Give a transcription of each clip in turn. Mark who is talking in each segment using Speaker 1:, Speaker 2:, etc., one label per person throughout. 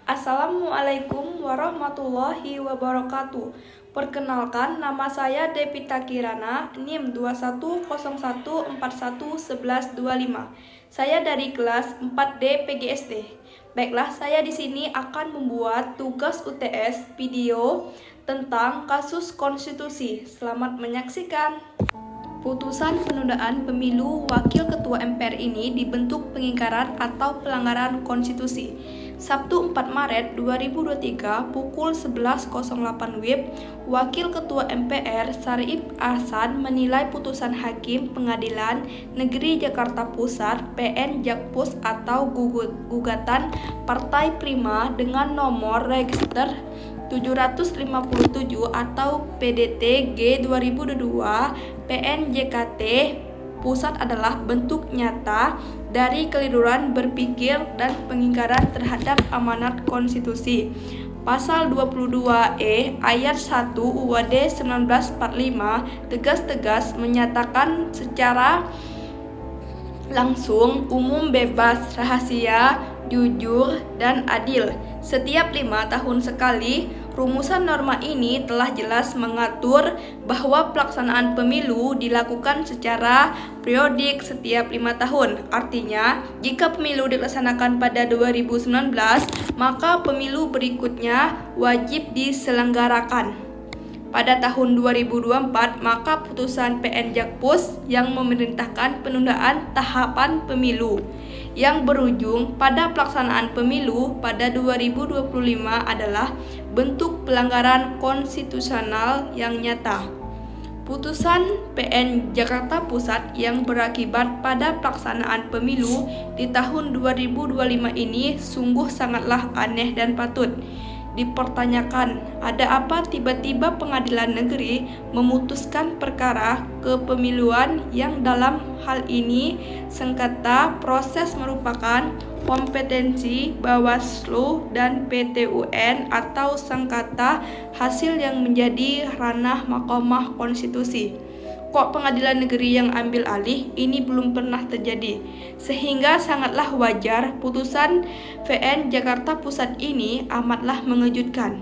Speaker 1: Assalamualaikum warahmatullahi wabarakatuh. Perkenalkan, nama saya Devita Kirana, NIM 2101411125. Saya dari kelas 4D PGSD. Baiklah, saya di sini akan membuat tugas UTS video tentang kasus konstitusi. Selamat menyaksikan. Putusan penundaan pemilu Wakil Ketua MPR ini dibentuk pengingkaran atau pelanggaran konstitusi. Sabtu 4 Maret 2023 pukul 11.08 WIB, Wakil Ketua MPR Syarif Ahsan menilai putusan Hakim Pengadilan Negeri Jakarta Pusat PN Jakpus atau gugatan Partai Prima dengan nomor register 757 atau PDT G 2022 PN-JKT Pusat adalah bentuk nyata dari keliruan berpikir dan pengingkaran terhadap amanat konstitusi. Pasal 22E ayat 1 UUD 1945 tegas-tegas menyatakan secara langsung, umum, bebas, rahasia, jujur, dan adil. Setiap 5 tahun sekali, rumusan norma ini telah jelas mengatur bahwa pelaksanaan pemilu dilakukan secara periodik setiap 5 tahun. Artinya, jika pemilu dilaksanakan pada 2019, maka pemilu berikutnya wajib diselenggarakan. Pada tahun 2024, maka putusan PN Jakpus yang memerintahkan penundaan tahapan pemilu yang berujung pada pelaksanaan pemilu pada 2025 adalah bentuk pelanggaran konstitusional yang nyata. Putusan PN Jakarta Pusat yang berakibat pada pelaksanaan pemilu di tahun 2025 ini sungguh sangatlah aneh dan patut dipertanyakan. Ada apa tiba-tiba pengadilan negeri memutuskan perkara kepemiluan yang dalam hal ini sengketa proses merupakan kompetensi Bawaslu dan PT UN atau sengketa hasil yang menjadi ranah Mahkamah Konstitusi. Kok pengadilan negeri yang ambil alih? Ini belum pernah terjadi, sehingga sangatlah wajar putusan PN Jakarta Pusat ini amatlah mengejutkan.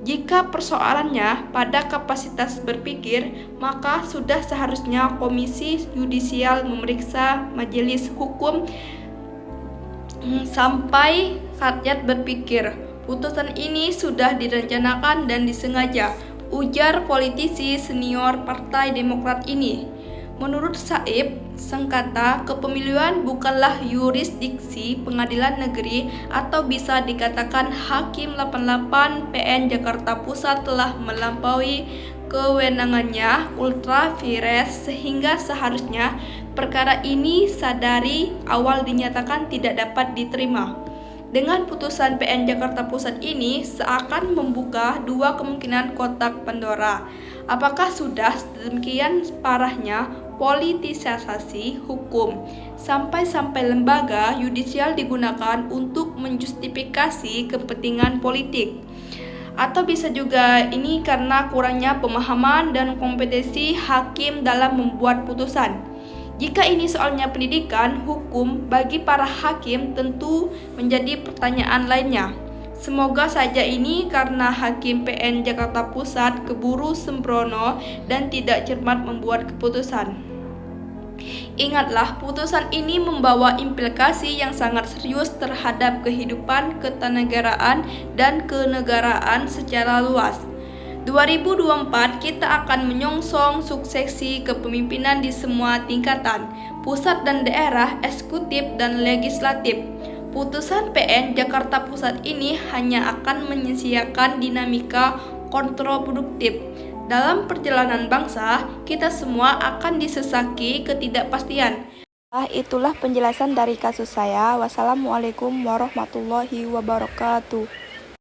Speaker 1: Jika persoalannya pada kapasitas berpikir, maka sudah seharusnya Komisi Yudisial memeriksa Majelis Hukum sampai rakyat berpikir. Putusan ini sudah direncanakan dan disengaja, ujar politisi senior Partai Demokrat ini. Menurut Saib, sengketa kepemiluan bukanlah yurisdiksi pengadilan negeri atau bisa dikatakan Hakim 88 PN Jakarta Pusat telah melampaui kewenangannya ultra vires, sehingga seharusnya perkara ini sadari awal dinyatakan tidak dapat diterima. Dengan putusan PN Jakarta Pusat ini seakan membuka dua kemungkinan kotak Pandora. Apakah sudah demikian parahnya politisasi hukum sampai lembaga yudisial digunakan untuk menjustifikasi kepentingan politik? Atau bisa juga ini karena kurangnya pemahaman dan kompetensi hakim dalam membuat putusan. Jika ini soalnya pendidikan hukum, bagi para hakim tentu menjadi pertanyaan lainnya. Semoga saja ini karena Hakim PN Jakarta Pusat keburu sembrono dan tidak cermat membuat keputusan. Ingatlah, putusan ini membawa implikasi yang sangat serius terhadap kehidupan kenegaraan dan kenegaraan secara luas. 2024 kita akan menyongsong suksesi kepemimpinan di semua tingkatan, pusat dan daerah, eksekutif dan legislatif. Putusan PN Jakarta Pusat ini hanya akan menyia-nyiakan dinamika kontraproduktif. Dalam perjalanan bangsa, kita semua akan disesaki ketidakpastian. Itulah penjelasan dari kasus saya. Wassalamualaikum warahmatullahi wabarakatuh.